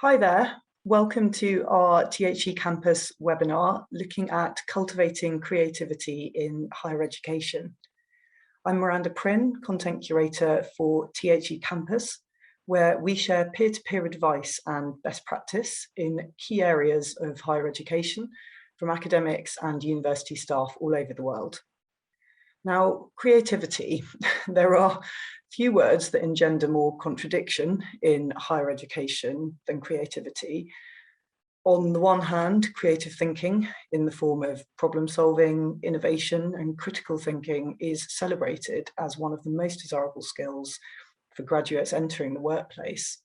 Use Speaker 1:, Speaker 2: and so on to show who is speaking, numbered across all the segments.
Speaker 1: Hi there, welcome to our THE Campus webinar looking at cultivating creativity in higher education. I'm Miranda Prynne, Content Curator for THE Campus, where we share peer-to-peer advice and best practice in key areas of higher education from academics and university staff all over the world. Now, creativity, there are few words that engender more contradiction in higher education than creativity. On the one hand, creative thinking in the form of problem solving, innovation, and critical thinking is celebrated as one of the most desirable skills for graduates entering the workplace.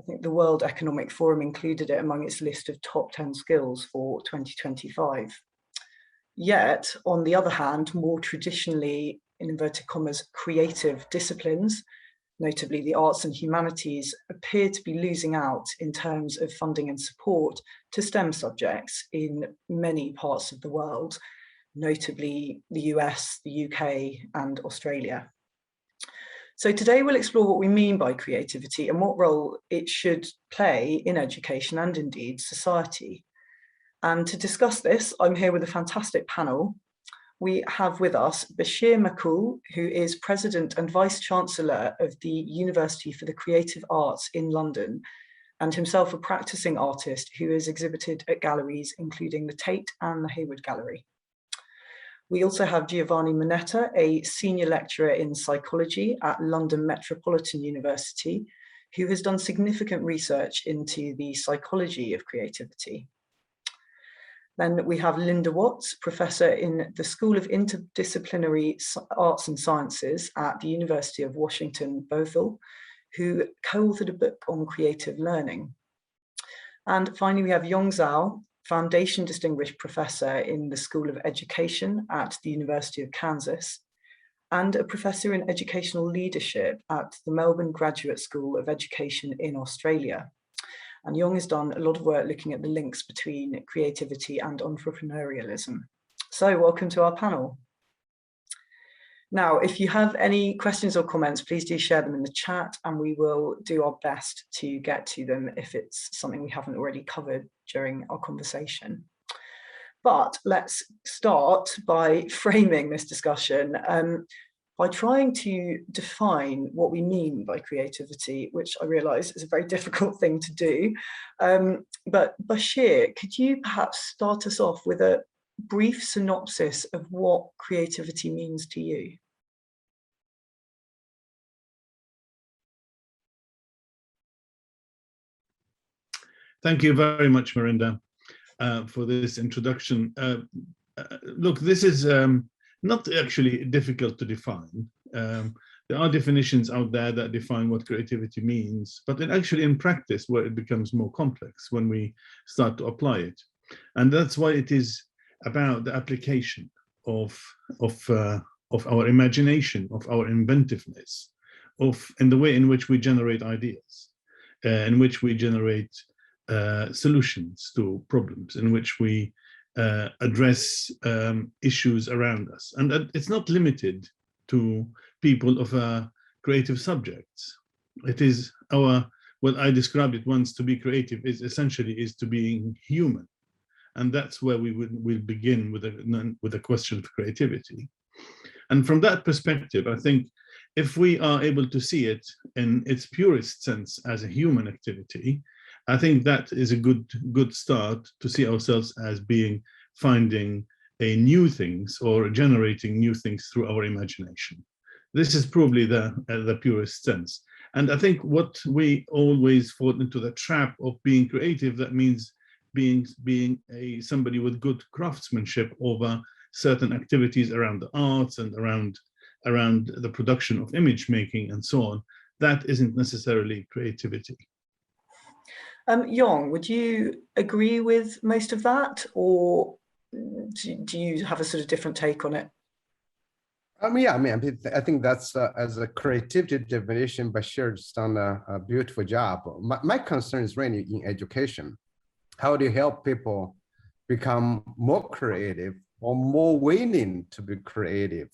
Speaker 1: I think the World Economic Forum included it among its list of top 10 skills for 2025. Yet, on the other hand, more traditionally, in inverted commas, creative disciplines, notably the arts and humanities, appear to be losing out in terms of funding and support to STEM subjects in many parts of the world, notably the US, the UK, and Australia. So today we'll explore what we mean by creativity and what role it should play in education and indeed society. And to discuss this, I'm here with a fantastic panel. We have with us Bashir Makul, who is President and Vice Chancellor of the University for the Creative Arts in London, and himself a practicing artist who has exhibited at galleries including the Tate and the Hayward Gallery. We also have Giovanni Monetta, a senior lecturer in psychology at London Metropolitan University, who has done significant research into the psychology of creativity. Then we have Linda Watts, Professor in the School of Interdisciplinary Arts and Sciences at the University of Washington, Bothell, who co-authored a book on creative learning. And finally, we have Yong Zhao, Foundation Distinguished Professor in the School of Education at the University of Kansas, and a Professor in Educational Leadership at the Melbourne Graduate School of Education in Australia. And Yong has done a lot of work looking at the links between creativity and entrepreneurialism. So welcome to our panel. Now, if you have any questions or comments, please do share them in the chat and we will do our best to get to them if it's something we haven't already covered during our conversation. But let's start by framing this discussion by trying to define what we mean by creativity, which I realise is a very difficult thing to do. But Bashir, could you perhaps start us off with a brief synopsis of what creativity means to you?
Speaker 2: Thank you very much, Miranda, for this introduction. Look, this is not actually difficult to define. There are definitions out there that define what creativity means, but actually in practice where it becomes more complex when we start to apply it. And that's why it is about the application of our imagination, of our inventiveness, in the way in which we generate ideas, in which we generate solutions to problems, in which we address issues around us. And it's not limited to people of creative subjects. It is what I described it once, to be creative is essentially to being human. And that's where we'll begin with a question of creativity. And from that perspective, I think if we are able to see it in its purest sense as a human activity, I think that is a good start to see ourselves as finding new things or generating new things through our imagination. This is probably the purest sense. And I think what we always fall into the trap of being creative, that means being somebody with good craftsmanship over certain activities around the arts and around the production of image making and so on. That isn't necessarily creativity.
Speaker 1: Yong, would you agree with most of that, or do you have a sort of different take on it?
Speaker 3: I think that's as a creativity definition, Bashir's done a beautiful job. My concern is really in education. How do you help people become more creative or more willing to be creative?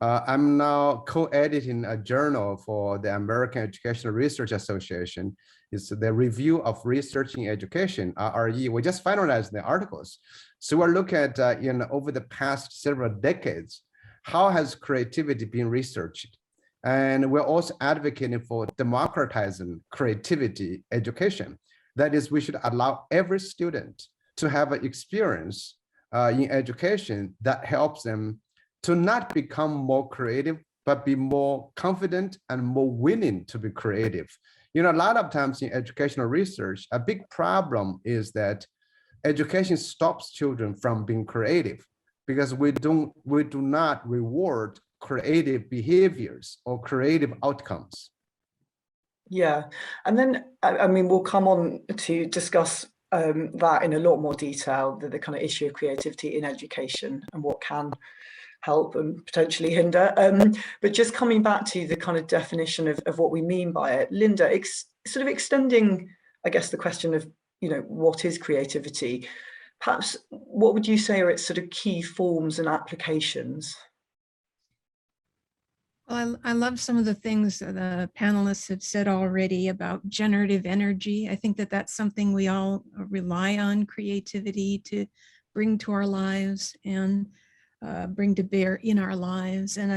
Speaker 3: I'm now co-editing a journal for the American Educational Research Association. It's the Review of Research in Education, RE. We just finalized the articles. So we're looking at, over the past several decades, how has creativity been researched? And we're also advocating for democratizing creativity education. That is, we should allow every student to have an experience in education that helps them to not become more creative, but be more confident and more willing to be creative. A lot of times in educational research, a big problem is that education stops children from being creative because we do not reward creative behaviors or creative outcomes.
Speaker 1: Yeah, and then, I mean, we'll come on to discuss that in a lot more detail, the kind of issue of creativity in education and what can help and potentially hinder. But just coming back to the kind of definition of what we mean by it, Linda, sort of extending, I guess, the question of, what is creativity? Perhaps what would you say are its sort of key forms and applications?
Speaker 4: Well, I love some of the things that the panelists have said already about generative energy. I think that that's something we all rely on, creativity to bring to our lives and bring to bear in our lives. And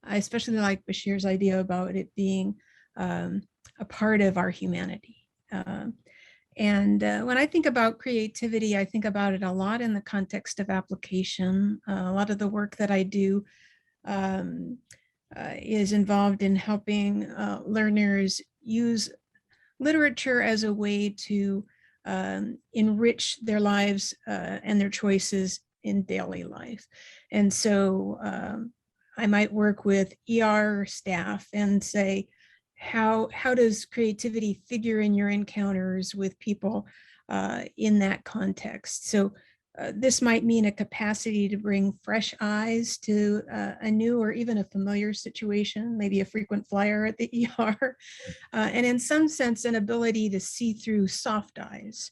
Speaker 4: I especially like Bashir's idea about it being a part of our humanity. And when I think about creativity, I think about it a lot in the context of application. A lot of the work that I do is involved in helping learners use literature as a way to enrich their lives and their choices in daily life. And so I might work with ER staff and say, how does creativity figure in your encounters with people in that context? So this might mean a capacity to bring fresh eyes to a new or even a familiar situation, maybe a frequent flyer at the ER, and in some sense, an ability to see through soft eyes,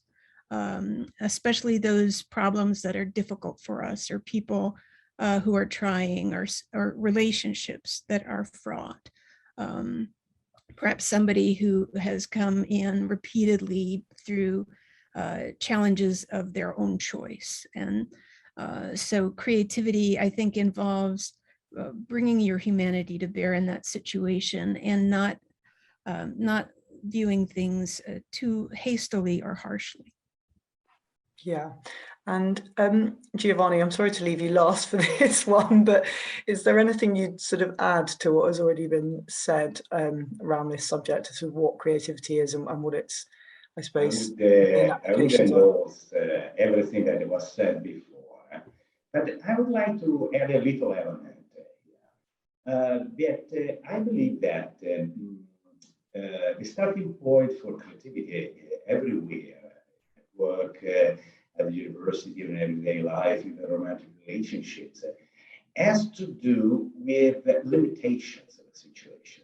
Speaker 4: especially those problems that are difficult for us, or people who are trying, or relationships that are fraught. Perhaps somebody who has come in repeatedly through challenges of their own choice. And so creativity, I think, involves bringing your humanity to bear in that situation and not viewing things too hastily or harshly.
Speaker 1: Yeah. And Giovanni, I'm sorry to leave you last for this one, but is there anything you'd sort of add to what has already been said around this subject, as to what creativity is and what it's, I suppose,
Speaker 5: I would endorse everything that was said before, but I would like to add a little element that I believe that the starting point for creativity everywhere, at work, at the university, in everyday life, in the romantic relationships, has to do with limitations of the situation,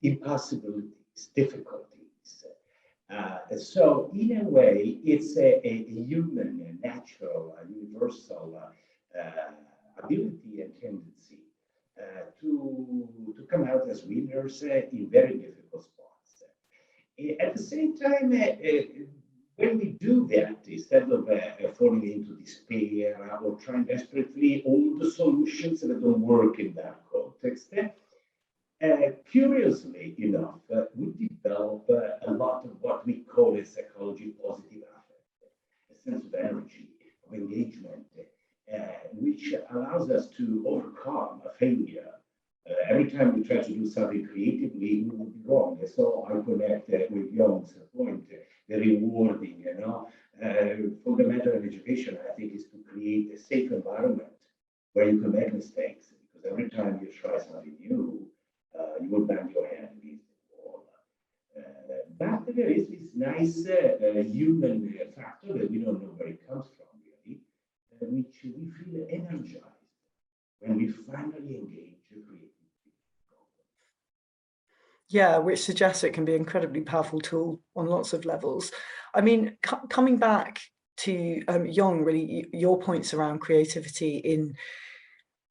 Speaker 5: impossibilities, difficulties. So in a way, it's a human, a natural, a universal ability and tendency to come out as winners in very difficult spots. At the same time, when we do that, instead of falling into despair or trying desperately all the solutions that don't work in that context, curiously enough, we develop a lot of what we call in psychology positive affect, a sense of energy, of engagement, which allows us to overcome a failure. Every time we try to do something creatively, we will be wrong. So I connect with Young's point, the rewarding, fundamental in education, I think, is to create a safe environment where you can make mistakes, because every time you try something new, you will bang your head against the wall. But there is this nice human factor that we don't know where it comes from, really, which we feel energized when we finally engage creativity.
Speaker 1: Yeah, which suggests it can be an incredibly powerful tool on lots of levels. I mean, coming back to Yong, really, your points around creativity in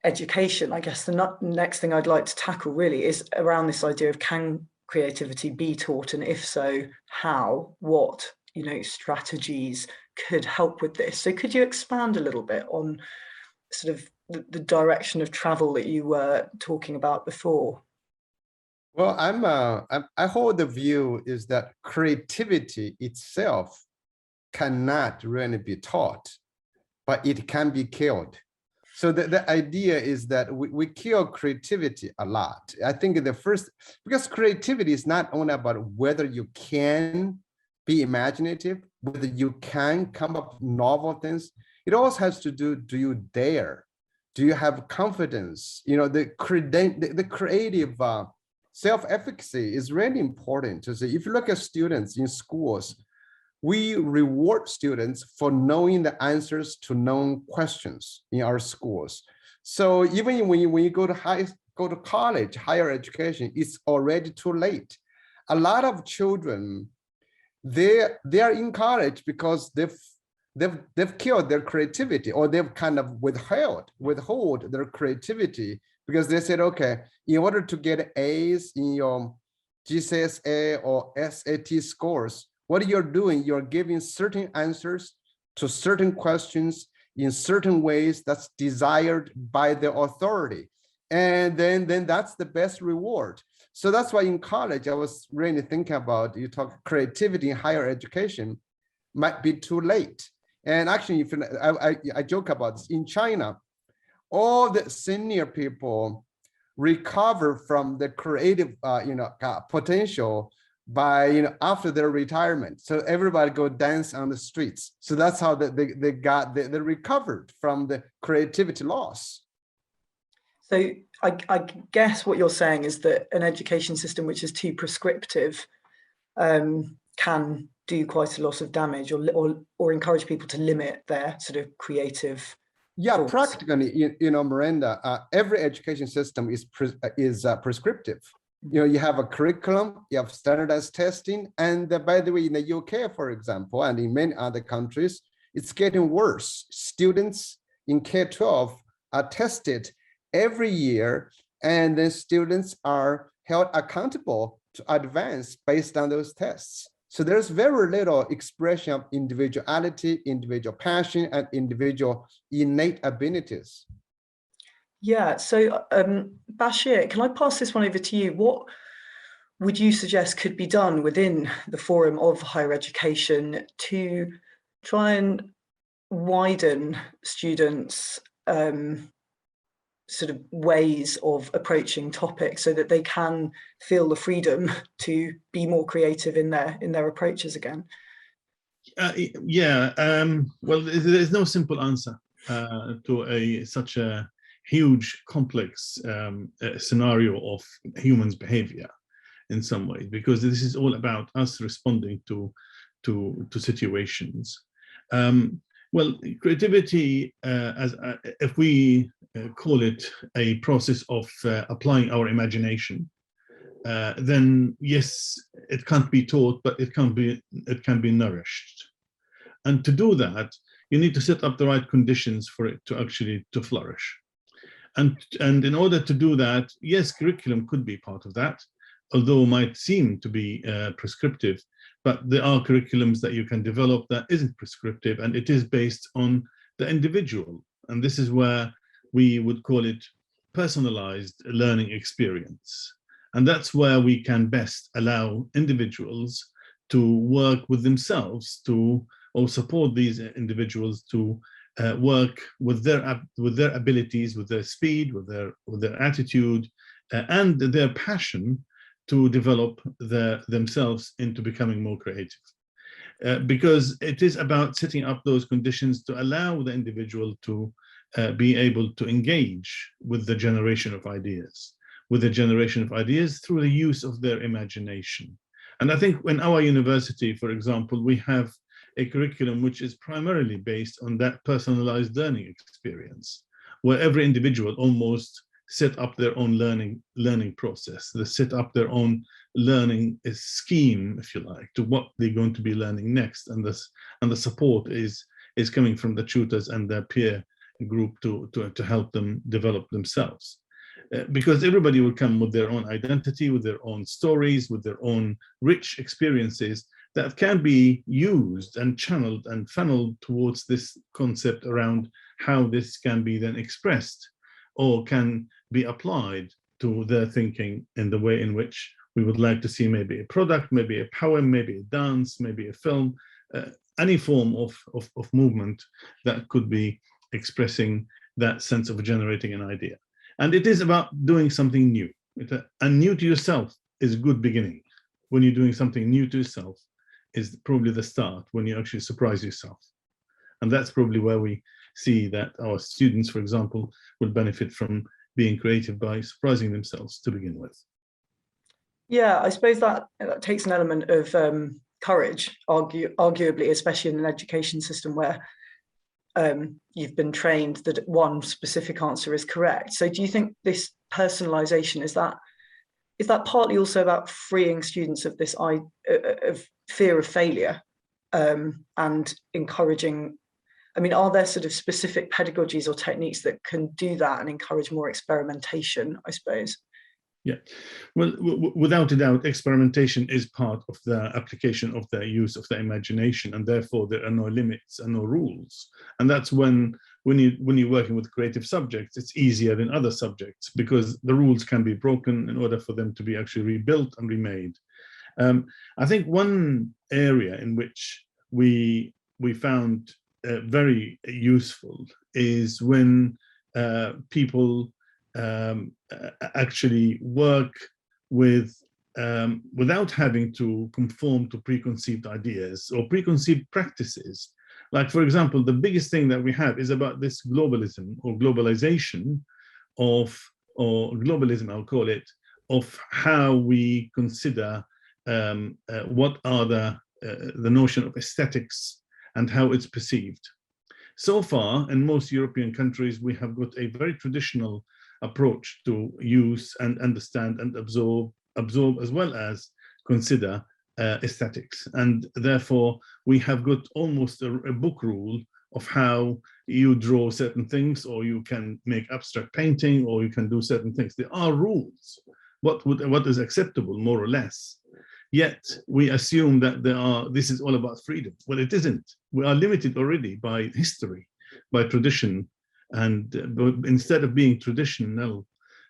Speaker 1: education, I guess the next thing I'd like to tackle really is around this idea of, can creativity be taught, and if so, how? What, you know, strategies could help with this? So could you expand a little bit on sort of the direction of travel that you were talking about before?
Speaker 3: Well, I hold the view is that creativity itself cannot really be taught, but it can be killed. So the idea is that we kill creativity a lot. I think because creativity is not only about whether you can be imaginative, whether you can come up with novel things, it also has to do you dare? Do you have confidence? You know, the creative self-efficacy is really important. To say, if you look at students in schools, we reward students for knowing the answers to known questions in our schools. So even when you go to college, higher education, it's already too late. A lot of children, they are in college because they've killed their creativity, or they've kind of withhold their creativity, because they said, okay, in order to get A's in your GCSE or SAT scores, what you're doing, you're giving certain answers to certain questions in certain ways that's desired by the authority. And then that's the best reward. So that's why in college, I was really thinking about, you talk creativity in higher education might be too late. And actually, if I joke about this, in China, all the senior people recover from the creative potential by after their retirement. So everybody go dance on the streets. So that's how they recovered from the creativity loss.
Speaker 1: So I guess what you're saying is that an education system which is too prescriptive can do quite a lot of damage, or encourage people to limit their sort of creative.
Speaker 3: Yeah,
Speaker 1: thoughts.
Speaker 3: Practically, Miranda, every education system is prescriptive. You have a curriculum, you have standardized testing, and by the way, in the UK, for example, and in many other countries, it's getting worse. Students in K-12 are tested every year, and then students are held accountable to advance based on those tests. So there's very little expression of individuality, individual passion, and individual innate abilities.
Speaker 1: Yeah, so Bashir, can I pass this one over to you? What would you suggest could be done within the forum of higher education to try and widen students' sort of ways of approaching topics, so that they can feel the freedom to be more creative in their approaches again?
Speaker 2: Well, there's no simple answer to such a huge, complex scenario of humans' behavior in some ways, because this is all about us responding to situations. Well, creativity, if we call it a process of applying our imagination, then yes, it can't be taught, but it can be nourished. And to do that, you need to set up the right conditions for it to actually flourish. And in order to do that, yes, curriculum could be part of that, although it might seem to be prescriptive. But there are curriculums that you can develop that isn't prescriptive, and it is based on the individual. And this is where we would call it personalized learning experience. And that's where we can best allow individuals to work with themselves or support these individuals to work with their abilities, with their speed, with their attitude, and their passion to develop themselves into becoming more creative. Because it is about setting up those conditions to allow the individual to be able to engage with the generation of ideas, through the use of their imagination. And I think in our university, for example, we have a curriculum which is primarily based on that personalized learning experience, where every individual almost set up their own learning process. They set up their own learning scheme, if you like, to what they're going to be learning next, and the support is coming from the tutors and their peer group to help them develop themselves. Because everybody will come with their own identity, with their own stories, with their own rich experiences that can be used and channeled and funneled towards this concept around how this can be then expressed or can be applied to their thinking in the way in which we would like to see maybe a product, maybe a poem, maybe a dance, maybe a film, any form of movement that could be expressing that sense of generating an idea. And it is about doing something new. And new to yourself is a good beginning. When you're doing something new to yourself is probably the start, when you actually surprise yourself. And that's probably where we see that our students, for example, will benefit from being creative by surprising themselves to begin with.
Speaker 1: Yeah, I suppose that takes an element of courage, arguably, especially in an education system where you've been trained that one specific answer is correct. So do you think this personalization, is that partly also about freeing students of this of fear of failure and encouraging, I mean, are there sort of specific pedagogies or techniques that can do that and encourage more experimentation, I suppose?
Speaker 2: Yeah, well, without a doubt, experimentation is part of the application of the use of the imagination, and therefore there are no limits and no rules. And that's when you're working with creative subjects, it's easier than other subjects because the rules can be broken in order for them to be actually rebuilt and remade. I think one area in which we found very useful is when people actually work with without having to conform to preconceived ideas or preconceived practices. Like, for example, the biggest thing that we have is about this globalism or globalization or globalism, I'll call it, of how we consider what are the notion of aesthetics and how it's perceived. So far, in most European countries, we have got a very traditional approach to use and understand and absorb as well as consider aesthetics. And therefore, we have got almost a book rule of how you draw certain things, or you can make abstract painting, or you can do certain things. There are rules, what is acceptable, more or less. Yet we assume that this is all about freedom. Well, it isn't. We are limited already by history, by tradition. And instead of being traditional,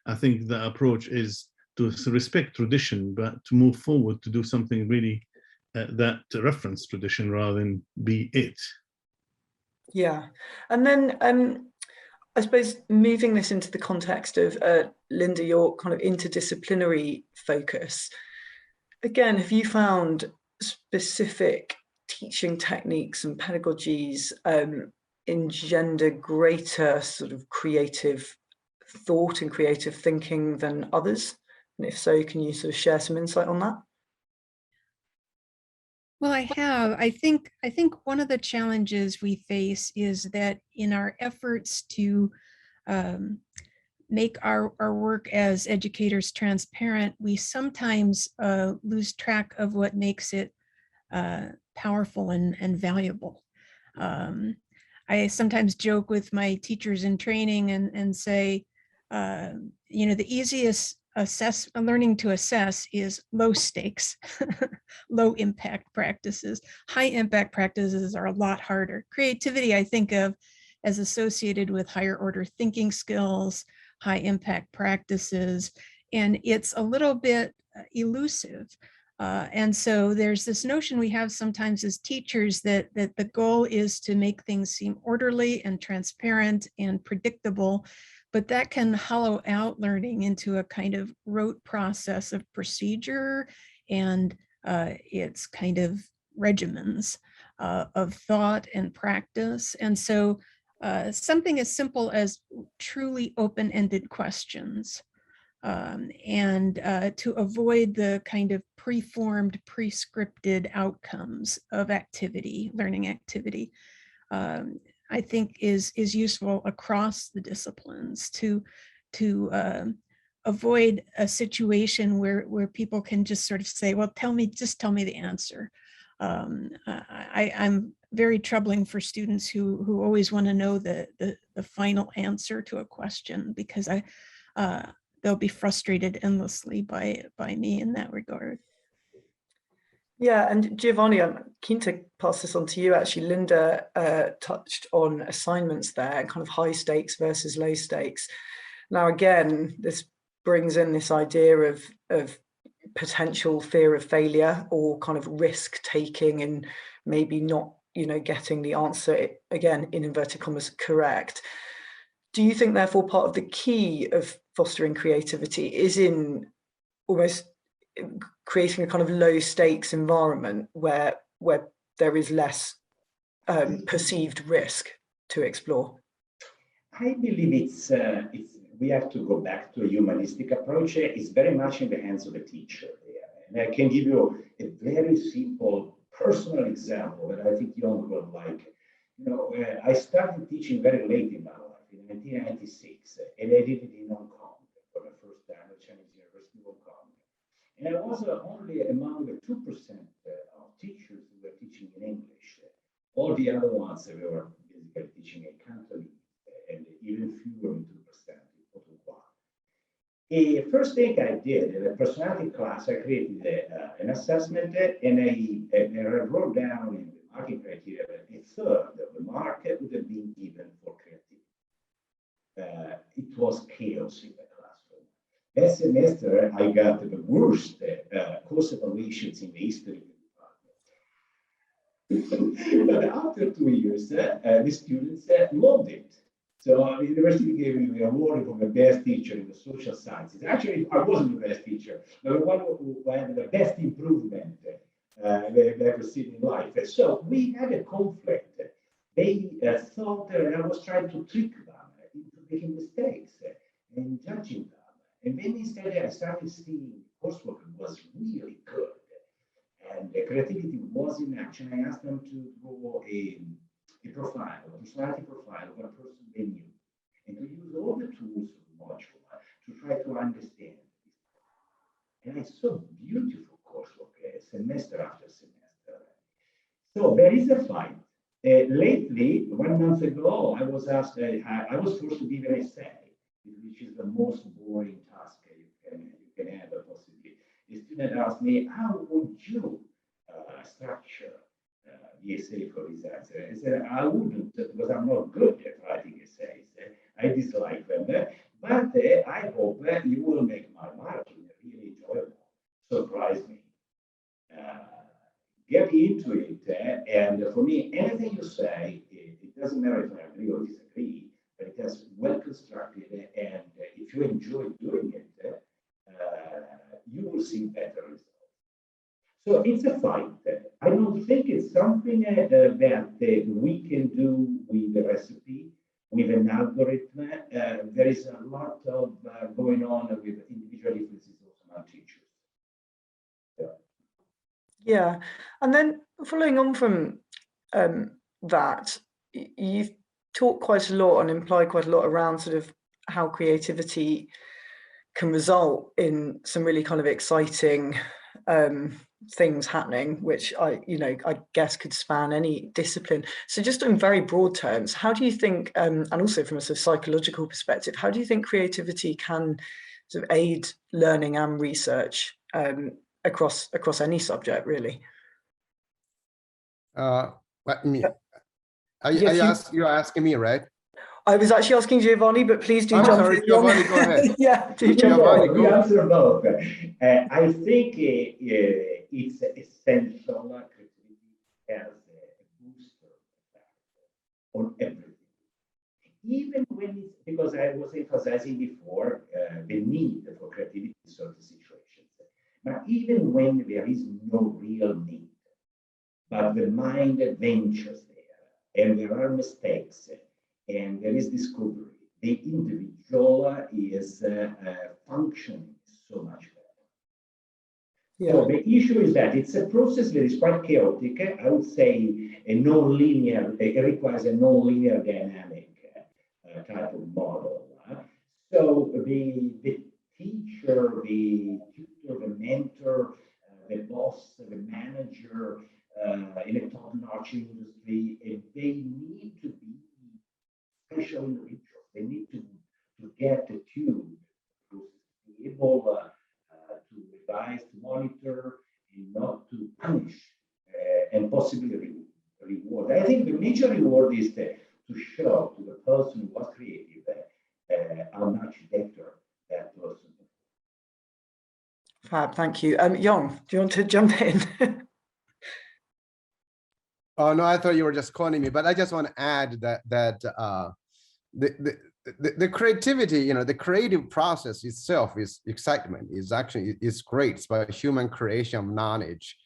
Speaker 2: I think the approach is to respect tradition, but to move forward to do something really that reference tradition rather than be it.
Speaker 1: Yeah. And then I suppose moving this into the context of, Linda, your kind of interdisciplinary focus, again, have you found specific teaching techniques and pedagogies engender greater sort of creative thought and creative thinking than others? And if so, can you sort of share some insight on that?
Speaker 4: Well, I have. I think one of the challenges we face is that in our efforts to make our work as educators transparent, we sometimes lose track of what makes it powerful and valuable. I sometimes joke with my teachers in training and say, you know, the easiest learning to assess is low stakes, low impact practices. High impact practices are a lot harder. Creativity, I think of as associated with higher order thinking skills, high impact practices, and it's a little bit elusive. And so there's this notion we have sometimes as teachers that the goal is to make things seem orderly and transparent and predictable, but that can hollow out learning into a kind of rote process of procedure and it's kind of regimens of thought and practice. And so something as simple as truly open-ended questions and to avoid the kind of preformed, prescripted outcomes of activity, learning activity, I think is useful across the disciplines to avoid a situation where people can just sort of say, well, just tell me the answer. I'm very troubling for students who always want to know the final answer to a question, because they'll be frustrated endlessly by me in that regard.
Speaker 1: Yeah, and Giovanni, I'm keen to pass this on to you. Actually, Linda touched on assignments there, kind of high stakes versus low stakes. Now, again, this brings in this idea of potential fear of failure or kind of risk taking and maybe not, getting the answer, again, in inverted commas, correct. Do you think, therefore, part of the key of fostering creativity is in almost creating a kind of low stakes environment where there is less perceived risk to explore?
Speaker 5: I believe it's we have to go back to a humanistic approach. It's very much in the hands of the teacher there. And I can give you a very simple personal example that I think Jon will like. I started teaching very late in my life, in 1996, and I did it in Hong Kong for the first time at Chinese University of Hong Kong. And I was only among the 2% of teachers who were teaching in English. All the other ones were basically teaching in Cantonese, and even fewer than 2%. The first thing I did in a personality class, I created an assessment, and I wrote down in the marking criteria that a third of the mark would have been given for creativity. It was chaos in the classroom. That semester, I got the worst course evaluations in the history of the department. But after 2 years, the students loved it. So the university gave me the award for the best teacher in the social sciences. Actually, I wasn't the best teacher, but the one who had the best improvement they've ever seen in life. So we had a conflict. They thought that I was trying to trick them into making mistakes and judging them. And then instead, I started seeing coursework was really good. And the creativity was in action. I asked them to go a personality profile of a person they knew, and to use all the tools of the module to try to understand. And I saw beautiful coursework semester after semester. So there is a fight. Lately, 1 month ago, I was asked, I was forced to give an essay, which is the most boring task you can have possibly. The student asked me, how would you structure the essay for his answer? I said, I wouldn't, because I'm not good at writing essays. I dislike them, but I hope you will make my marking really enjoyable. Surprise me. Get into it, and for me, anything you say, it doesn't matter if I agree or disagree, but it has well constructed, and if you enjoy doing it, you will see better results. So it's a fight. I don't think it's something that we can do with a recipe, with an algorithm. There is a lot of going on with individual differences also among teachers.
Speaker 1: Yeah, and then following on from that, you've talked quite a lot and implied quite a lot around sort of how creativity can result in some really kind of exciting things happening, which I guess could span any discipline. So just in very broad terms, how do you think, and also from a sort of psychological perspective, how do you think creativity can sort of aid learning and research across any subject, really?
Speaker 3: You're asking me, right?
Speaker 1: I was actually asking Giovanni, but please do
Speaker 3: I'm
Speaker 1: jump
Speaker 3: sorry,
Speaker 1: in.
Speaker 3: Giovanni, go ahead.
Speaker 1: Yeah, do jump
Speaker 3: Giovanni,
Speaker 1: in.
Speaker 3: go.
Speaker 5: We answer both. I think it's essential creativity as a booster effect on everything. Even when it's, because I was emphasizing before the need for creativity in certain situations, but even when there is no real need, but the mind ventures there, and there are mistakes, and there is discovery, the individual is functioning so much better. Yeah. So the issue is that it's a process that is quite chaotic. I would say a non-linear, it requires a non-linear dynamic type of model. So the teacher, the tutor, the mentor, the boss, the manager in a top-notch industry supervise, to monitor, and not to punish and possibly reward. I think the major reward is to show to the person who was creative how much better that person.
Speaker 1: Fab, thank you. Jon, do you want to jump in?
Speaker 3: Oh no, I thought you were just calling me, but I just want to add that the creativity, the creative process itself is excitement. It's great. It's about human creation of knowledge.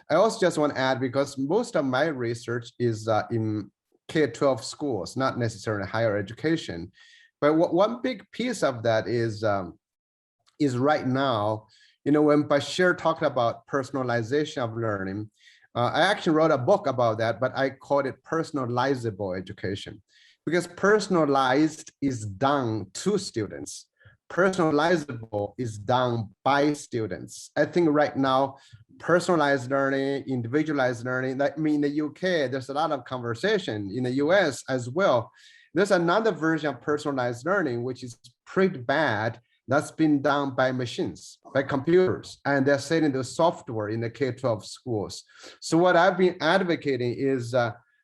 Speaker 3: I also just want to add, because most of my research is in K-12 schools, not necessarily higher education. But one big piece of that is right now, when Bashir talked about personalization of learning, I actually wrote a book about that, but I called it personalizable education, because personalized is done to students. Personalizable is done by students. I think right now, personalized learning, individualized learning, I mean, in the UK, there's a lot of conversation. In the US as well, there's another version of personalized learning, which is pretty bad. That's been done by machines, by computers, and they're setting the software in the K-12 schools. So what I've been advocating is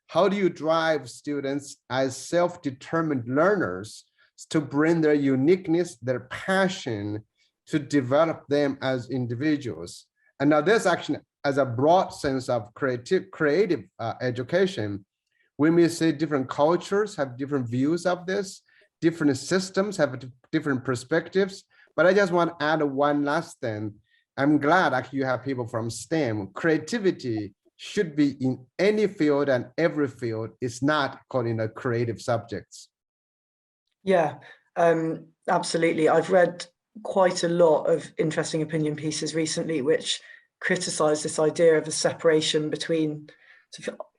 Speaker 3: how do you drive students as self-determined learners to bring their uniqueness, their passion, to develop them as individuals. And now this actually, as a broad sense of creative education, we may say different cultures have different views of this, different systems have different perspectives. But I just want to add one last thing. I'm glad actually you have people from STEM. Creativity should be in any field and every field. It's not called in a creative subjects.
Speaker 1: Yeah, absolutely. I've read quite a lot of interesting opinion pieces recently, which criticize this idea of a separation between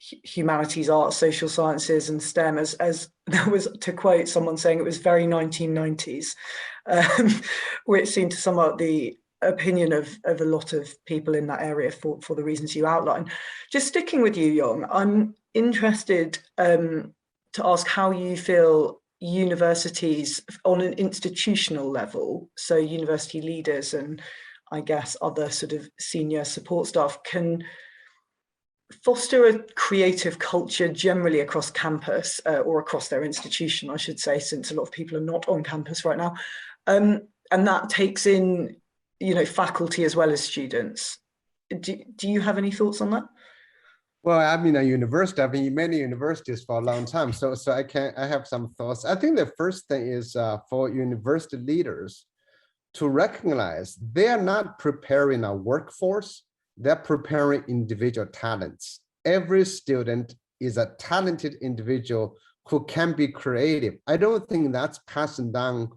Speaker 1: humanities, arts, social sciences, and STEM, as there was, to quote someone saying, it was very 1990s, which seemed to sum up the opinion of a lot of people in that area for the reasons you outlined. Just sticking with you, Jon, I'm interested to ask how you feel universities on an institutional level, so university leaders and I guess other sort of senior support staff, can foster a creative culture generally across campus or across their institution, I should say, since a lot of people are not on campus right now. And that takes in, faculty as well as students. Do you have any thoughts on that?
Speaker 3: Well, I've been at university. I've been in many universities for a long time, so I have some thoughts. I think the first thing is for university leaders to recognize they are not preparing a workforce, they're preparing individual talents. Every student is a talented individual who can be creative. I don't think that's passing down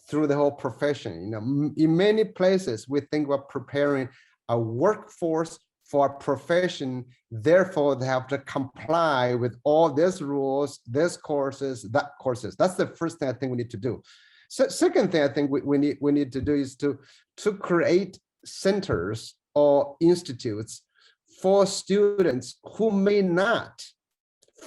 Speaker 3: through the whole profession. In many places, we think we're preparing a workforce for a profession, therefore they have to comply with all these rules, these courses, that courses. That's the first thing I think we need to do. So second thing I think we need to do is to create centers or institutes for students who may not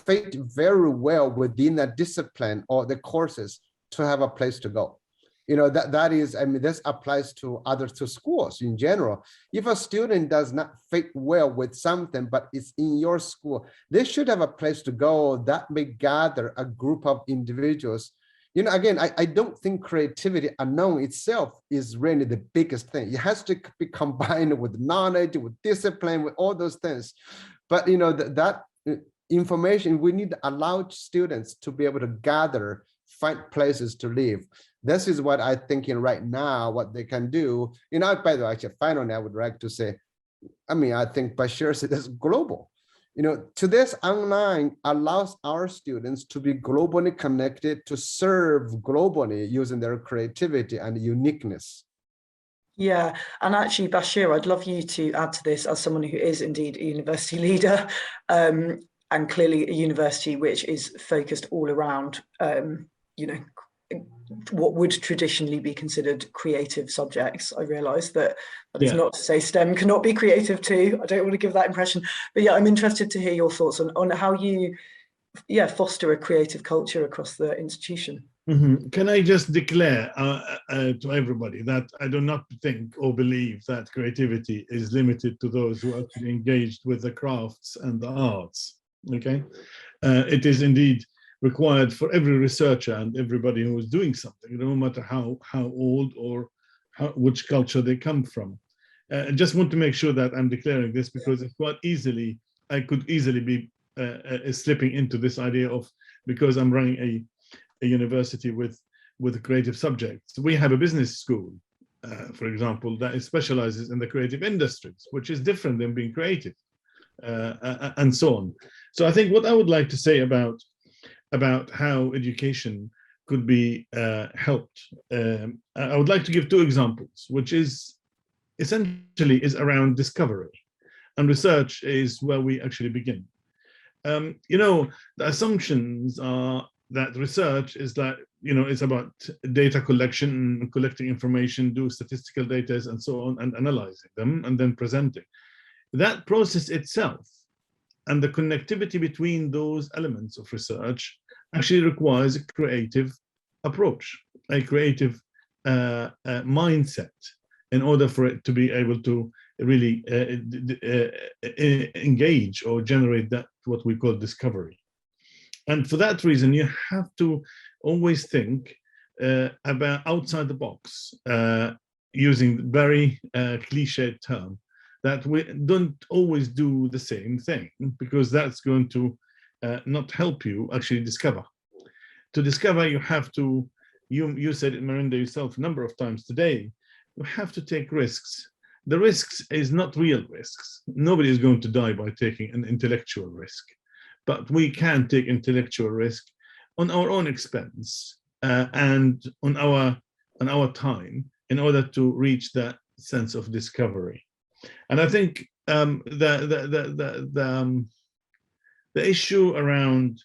Speaker 3: fit very well within the discipline or the courses to have a place to go. That is, I mean, this applies to to schools in general. If a student does not fit well with something, but it's in your school, they should have a place to go that may gather a group of individuals. Again, I don't think creativity alone itself is really the biggest thing. It has to be combined with knowledge, with discipline, with all those things. But that information, we need to allow students to be able to gather, find places to live. This is what I'm thinking right now, what they can do. By the way, actually, finally, I would like to say, I think Bashir said it's global. Today's online allows our students to be globally connected, to serve globally using their creativity and uniqueness.
Speaker 1: Yeah, and actually, Bashir, I'd love you to add to this as someone who is indeed a university leader, and clearly a university which is focused all around, what would traditionally be considered creative subjects. I realise that is not to say STEM cannot be creative too. I don't want to give that impression, but yeah, I'm interested to hear your thoughts on how you, foster a creative culture across the institution.
Speaker 2: Can I just declare to everybody that I do not think or believe that creativity is limited to those who are actually engaged with the crafts and the arts, okay? It is indeed required for every researcher and everybody who is doing something, no matter how old or which culture they come from. I just want to make sure that I'm declaring this, because it's quite easily, I could easily be slipping into this idea of, because I'm running a university with creative subjects. We have a business school, for example, that specializes in the creative industries, which is different than being creative, and so on. So I think what I would like to say about how education could be helped, I would like to give two examples, which is essentially is around discovery, and research is where we actually begin. You know, the assumptions are that research is that, you know, it's about data collection, collecting information, do statistical data and so on, and analyzing them and then presenting. That process itself and the connectivity between those elements of research actually requires a creative approach, a creative mindset, in order for it to be able to really engage or generate that what we call discovery. And for that reason, you have to always think about outside the box, using very cliched term, that we don't always do the same thing, because that's going to not help you actually discover. To discover, you have to, you said it, Marinda, yourself a number of times today, you have to take risks. The risks is not real risks. Nobody is going to die by taking an intellectual risk. But we can take intellectual risk on our own expense, and on our time, in order to reach that sense of discovery. And I think the issue around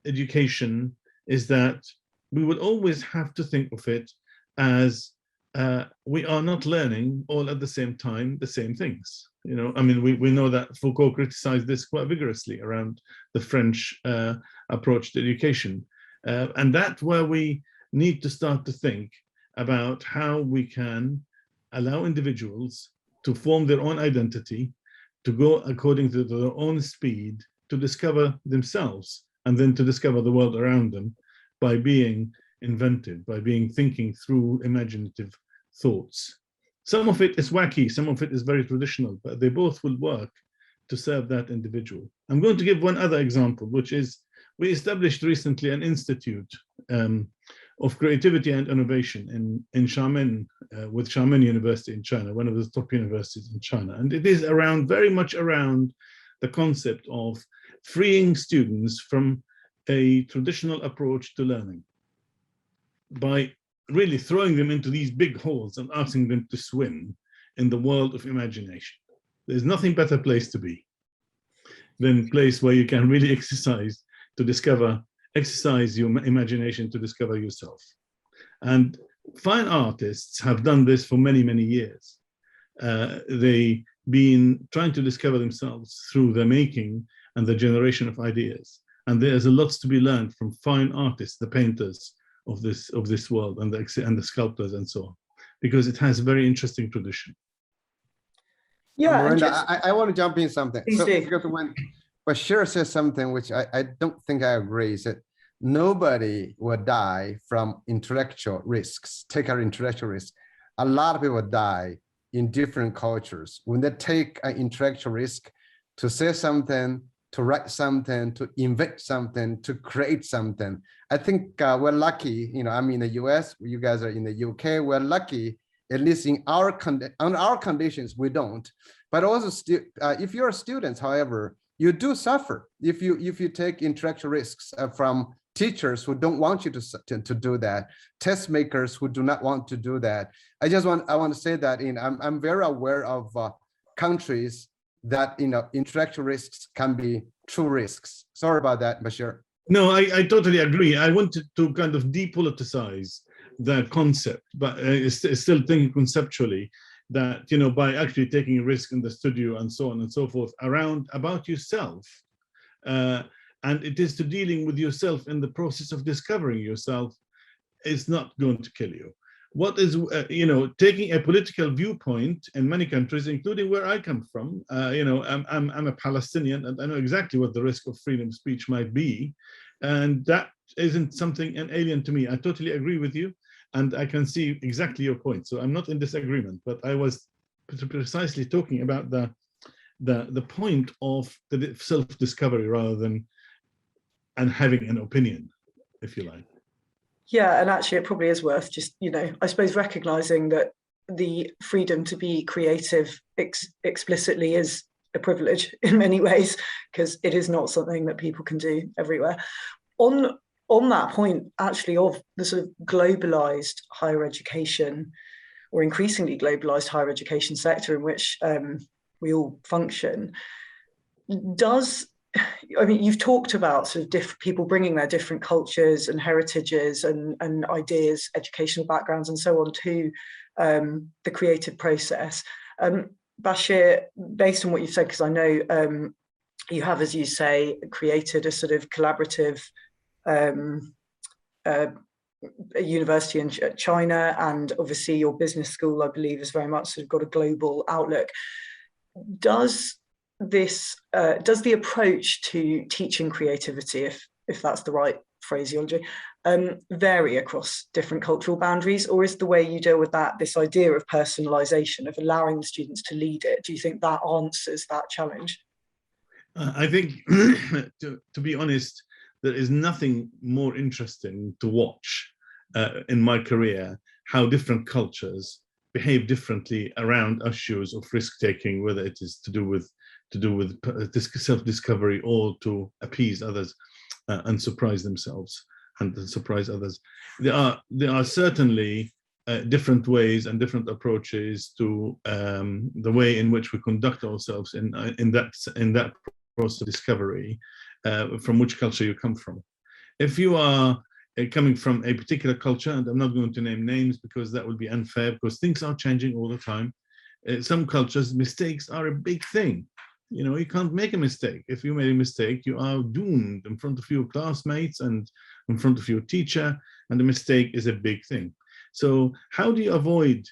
Speaker 2: education is that we will always have to think of it as we are not learning all at the same time the same things. You know, I mean, we know that Foucault criticized this quite vigorously around the French approach to education. And that's where we need to start to think about how we can allow individuals to form their own identity, to go according to their own speed, to discover themselves, and then to discover the world around them by being inventive, by being thinking through imaginative thoughts. Some of it is wacky, some of it is very traditional, but they both will work to serve that individual. I'm going to give one other example, which is we established recently an institute of creativity and innovation in Xiamen, with Xiamen University in China, one of the top universities in China. And it is around, very much around the concept of freeing students from a traditional approach to learning by really throwing them into these big holes and asking them to swim in the world of imagination. There's nothing better place to be than a place where you can really exercise your imagination to discover yourself. And fine artists have done this for many, many years. They've been trying to discover themselves through the making and the generation of ideas. And there's a lot to be learned from fine artists, the painters of this world, and the sculptors and so on, because it has a very interesting tradition.
Speaker 3: Yeah, Miranda, I want to jump in something. So,
Speaker 1: do.
Speaker 3: because when Bashir says something which I don't think I agree, is that nobody will die from intellectual risks, take our intellectual risks. A lot of people die in different cultures when they take an intellectual risk to say something, to write something, to invent something, to create something. I think we're lucky, you know, I'm in the US, you guys are in the UK, we're lucky, at least in our conditions, we don't. But also, if you're students, however, you do suffer if you take intellectual risks from teachers who don't want you to do that, test makers who do not want to do that. I want to say that I'm very aware of countries that, you know, intellectual risks can be true risks. Sorry about that, Bashir.
Speaker 2: No, I totally agree. I wanted to kind of depoliticize the concept, but still thinking conceptually that, you know, by actually taking a risk in the studio and so on and so forth about yourself, and it is to dealing with yourself in the process of discovering yourself, is not going to kill you. What is, taking a political viewpoint in many countries, including where I come from, I'm a Palestinian, and I know exactly what the risk of freedom of speech might be. And that isn't something an alien to me. I totally agree with you, and I can see exactly your point. So I'm not in disagreement, but I was precisely talking about the point of the self-discovery rather than and having an opinion, if you like.
Speaker 1: Yeah, and actually it probably is worth just, I suppose recognizing that the freedom to be creative explicitly is a privilege in many ways, because it is not something that people can do everywhere. On that point, actually, of the sort of globalized higher education, or increasingly globalized higher education sector in which we all function, you've talked about sort of people bringing their different cultures and heritages and ideas, educational backgrounds, and so on to the creative process. Bashir, based on what you've said, because I know you have, as you say, created a sort of collaborative a university in China, and obviously your business school, I believe, has very much sort of got a global outlook. Does the approach to teaching creativity, if that's the right phraseology, vary across different cultural boundaries, or is the way you deal with that this idea of personalization, of allowing the students to lead it? Do you think that answers that challenge?
Speaker 2: I think, to be honest, there is nothing more interesting to watch in my career, how different cultures behave differently around issues of risk-taking, whether it is to do with self-discovery or to appease others and surprise themselves and surprise others. There are certainly different ways and different approaches to the way in which we conduct ourselves in that process of discovery, from which culture you come from. If you are coming from a particular culture, and I'm not going to name names because that would be unfair, because things are changing all the time. Some cultures, mistakes are a big thing. You can't make a mistake. If you made a mistake, you are doomed in front of your classmates and in front of your teacher, and a mistake is a big thing. So how do you avoid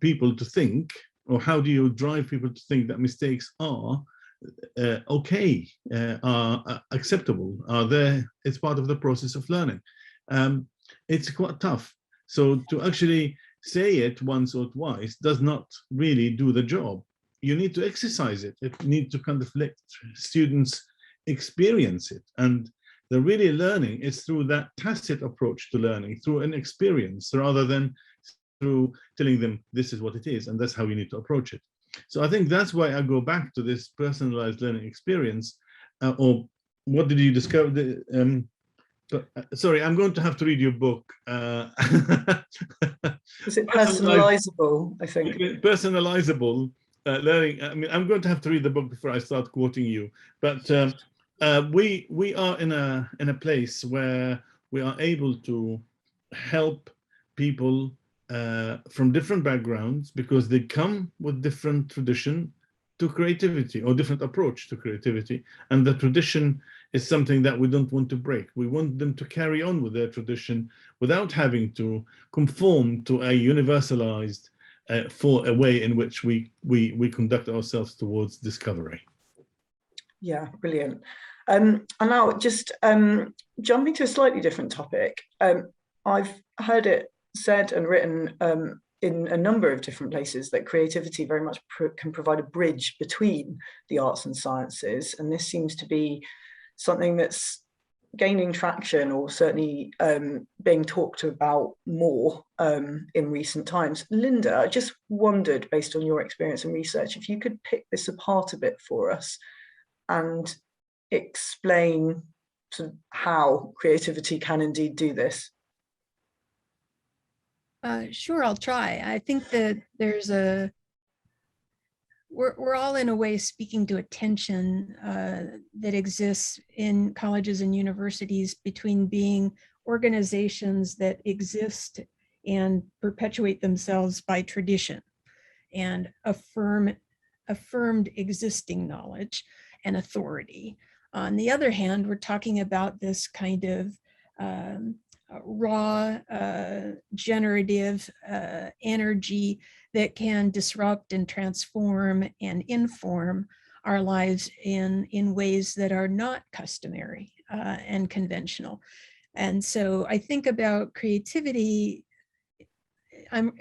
Speaker 2: people to think, or how do you drive people to think that mistakes are okay, are acceptable, are there, it's part of the process of learning? It's quite tough. So to actually say it once or twice does not really do the job. You need to exercise it. You need to kind of let students experience it. And the really learning is through that tacit approach to learning, through an experience, rather than through telling them this is what it is and that's how you need to approach it. So I think that's why I go back to this personalized learning experience, or what did you discover? Sorry, I'm going to have to read your book.
Speaker 1: Is it personalizable, I think?
Speaker 2: Personalizable learning. I mean, I'm going to have to read the book before I start quoting you. But we are in a place where we are able to help people from different backgrounds, because they come with different tradition to creativity, or different approach to creativity, and the tradition is something that we don't want to break. We want them to carry on with their tradition without having to conform to a universalized for a way in which we conduct ourselves towards discovery. Yeah,
Speaker 1: brilliant. And now just jumping to a slightly different topic, I've heard it said and written in a number of different places that creativity very much can provide a bridge between the arts and sciences, and this seems to be something that's gaining traction, or certainly being talked about more in recent times. Linda, I just wondered, based on your experience and research, if you could pick this apart a bit for us and explain sort of how creativity can indeed do this.
Speaker 4: Sure, I'll try. I think that there's we're all in a way speaking to a tension that exists in colleges and universities between being organizations that exist and perpetuate themselves by tradition and affirmed existing knowledge and authority, On the other hand, we're talking about this kind of raw, generative energy that can disrupt and transform and inform our lives in ways that are not customary and conventional. And so I think about creativity. I'm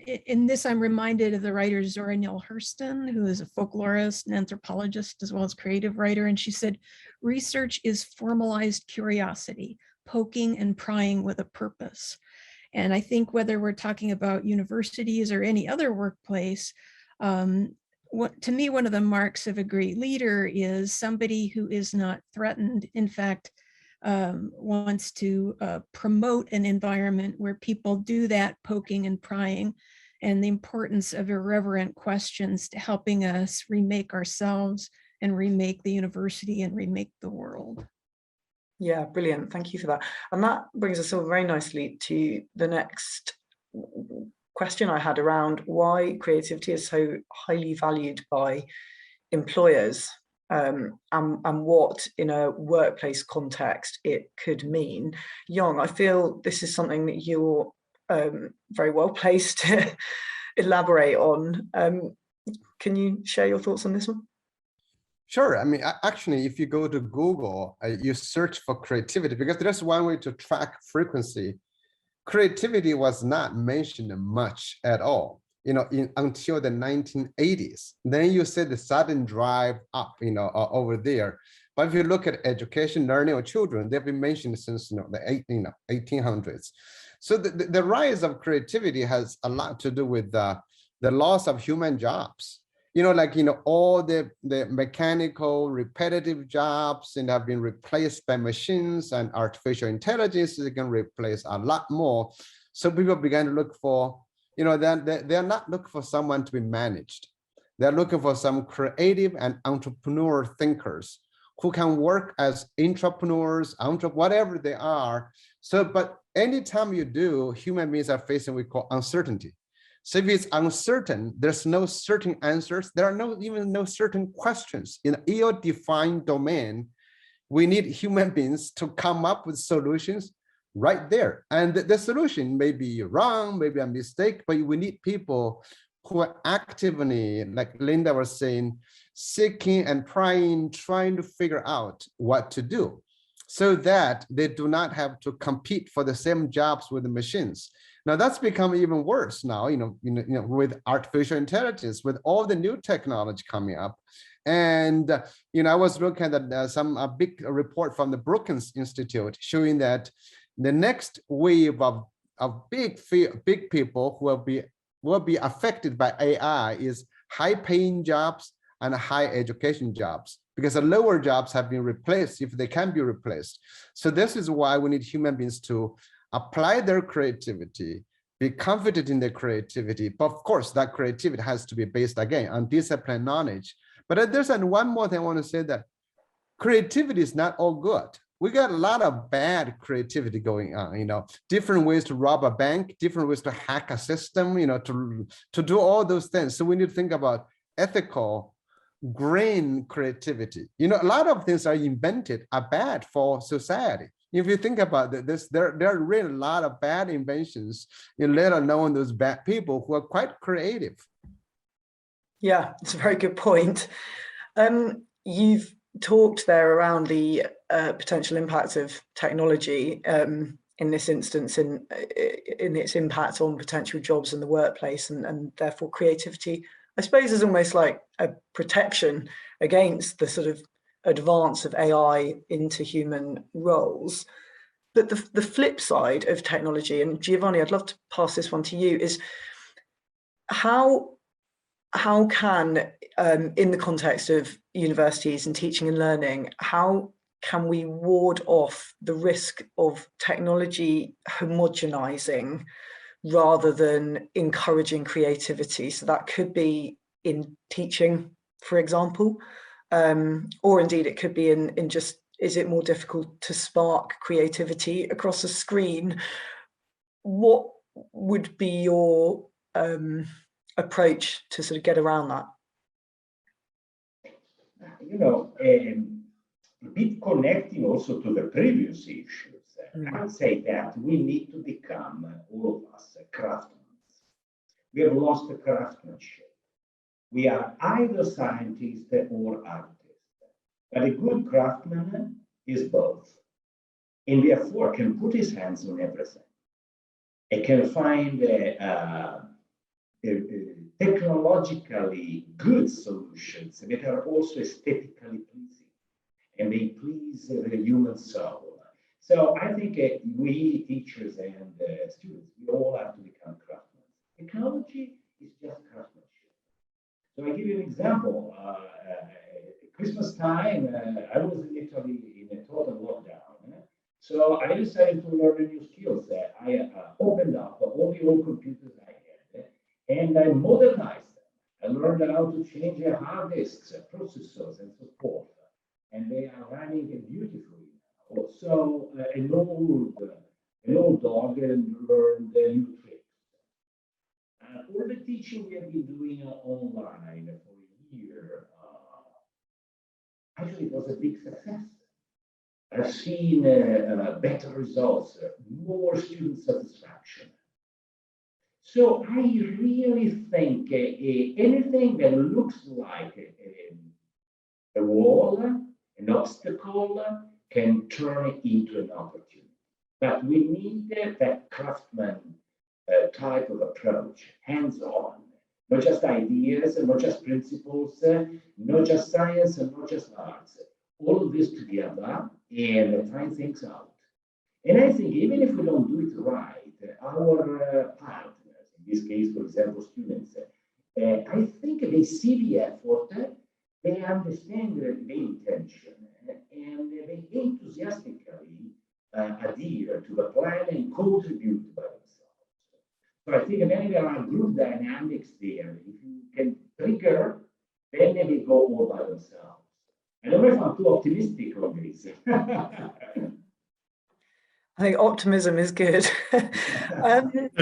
Speaker 4: reminded of the writer Zora Neale Hurston, who is a folklorist and anthropologist as well as creative writer. And she said, research is formalized curiosity, poking and prying with a purpose. And I think whether we're talking about universities or any other workplace, to me, one of the marks of a great leader is somebody who is not threatened. In fact, wants to promote an environment where people do that poking and prying, and the importance of irreverent questions to helping us remake ourselves and remake the university and remake the world.
Speaker 1: Yeah, brilliant. Thank you for that. And that brings us all very nicely to the next question I had around why creativity is so highly valued by employers, and what in a workplace context it could mean. Young, I feel this is something that you're very well placed to elaborate on. Can you share your thoughts on this one?
Speaker 3: Sure. I mean, actually, if you go to Google, you search for creativity, because there's one way to track frequency. Creativity was not mentioned much at all, until the 1980s. Then you see the sudden drive up, over there. But if you look at education, learning of children, they've been mentioned since the 1800s. So the rise of creativity has a lot to do with the loss of human jobs. All the mechanical, repetitive jobs have been replaced by machines, and artificial intelligence is going to replace a lot more. So people began to look for, they're not looking for someone to be managed. They're looking for some creative and entrepreneur thinkers who can work as entrepreneurs, whatever they are. So, but anytime you do, human beings are facing what we call uncertainty. So if it's uncertain, there's no certain answers. There are even no certain questions. In an ill-defined domain, we need human beings to come up with solutions right there. And the solution may be wrong, maybe a mistake, but we need people who are actively, like Linda was saying, seeking and trying to figure out what to do, so that they do not have to compete for the same jobs with the machines. Now that's become even worse now, with artificial intelligence, with all the new technology coming up. And, I was looking at some big report from the Brookings Institute showing that the next wave of big people who will be affected by AI is high-paying jobs and high education jobs, because the lower jobs have been replaced if they can be replaced. So this is why we need human beings to apply their creativity, be confident in their creativity. But of course, that creativity has to be based, again, on disciplined knowledge. But there's one more thing I want to say, that creativity is not all good. We got a lot of bad creativity going on, different ways to rob a bank, different ways to hack a system, to do all those things. So we need to think about ethical, green creativity. A lot of things are invented are bad for society. If you think about this, there are really a lot of bad inventions, let alone those bad people who are quite creative. Yeah,
Speaker 1: it's a very good point. You've talked there around the potential impact of technology, in this instance, in its impact on potential jobs in the workplace, and therefore creativity, I suppose, is almost like a protection against the sort of advance of AI into human roles. But the flip side of technology, and Giovanni, I'd love to pass this one to you, is how can, in the context of universities and teaching and learning, how can we ward off the risk of technology homogenizing rather than encouraging creativity? So that could be in teaching, for example, or indeed it could be in just, is it more difficult to spark creativity across a screen? What would be your approach to sort of get around that?
Speaker 5: a bit connecting also to the previous issues, I would say that we need to become, all of us, craftsmen. We have lost the craftsmanship. We are either scientists or artists. But a good craftsman is both. And therefore can put his hands on everything. It can find technologically good solutions that are also aesthetically pleasing, and they please the human soul. So I think we teachers and students, we all have to become craftsmen. Technology is just craftsmanship. So I give you an example. Christmas time, I was literally in a total lockdown. So I decided to learn new skills. I opened up all the old computers I had, and I modernized them. I learned how to change hard disks, processors, and so forth. And they are running beautifully now. So an old dog learned new tricks. All the teaching we have been doing online for a year, actually it was a big success. I've seen better results, more student satisfaction. So I really think anything that looks like a wall, an obstacle, can turn into an opportunity. But we need that craftsman type of approach, hands-on, not just ideas, not just principles, not just science, and not just arts. All of this together and find things out. And I think even if we don't do it right, our partners, in this case, for example, students, I think they see the effort, they understand the intention, and they enthusiastically adhere to the plan and contribute by themselves. So I think then there are group dynamics there. If you can trigger, then they go all by themselves. I don't know if I'm too optimistic on this.
Speaker 1: I think optimism is good.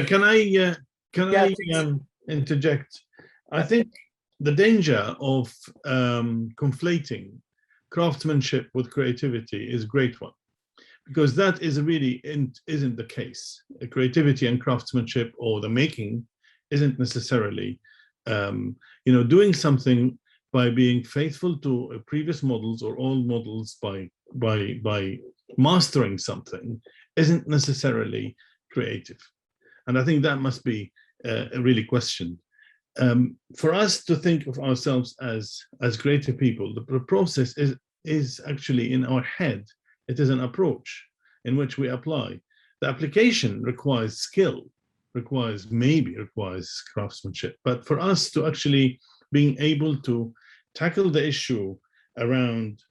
Speaker 2: Can I interject? I think the danger of conflating craftsmanship with creativity is a great one, because that is really isn't the case. Creativity and craftsmanship, or the making, isn't necessarily doing something by being faithful to previous models or old models, by mastering something, isn't necessarily creative. And I think that must be really questioned. For us to think of ourselves as creative people, the process is actually in our head. It is an approach in which we apply. The application requires skill, requires craftsmanship. But for us to actually being able to tackle the issue around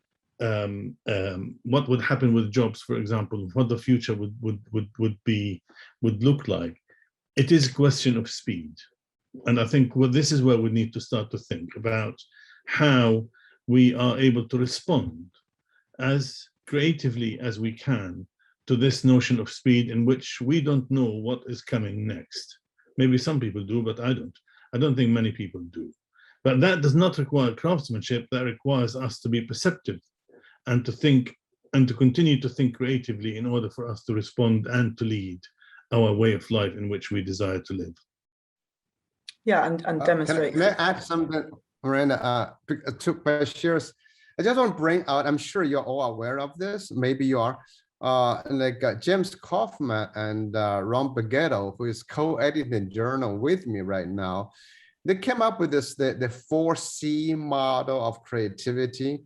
Speaker 2: what would happen with jobs, for example, what the future would look like, it is a question of speed. And I think this is where we need to start to think about how we are able to respond as creatively as we can to this notion of speed, in which we don't know what is coming next. Maybe some people do, but I don't. I don't think many people do. But that does not require craftsmanship. That requires us to be perceptive and to think and to continue to think creatively in order for us to respond and to lead our way of life in which we desire to live.
Speaker 1: Yeah, and demonstrate.
Speaker 3: Can I add something, Miranda? To Bashir's, I just want to bring out, I'm sure you're all aware of this, maybe you are, James Kaufman and Ron Bagetto, who is co-editing the journal with me right now. They came up with this, the 4C model of creativity.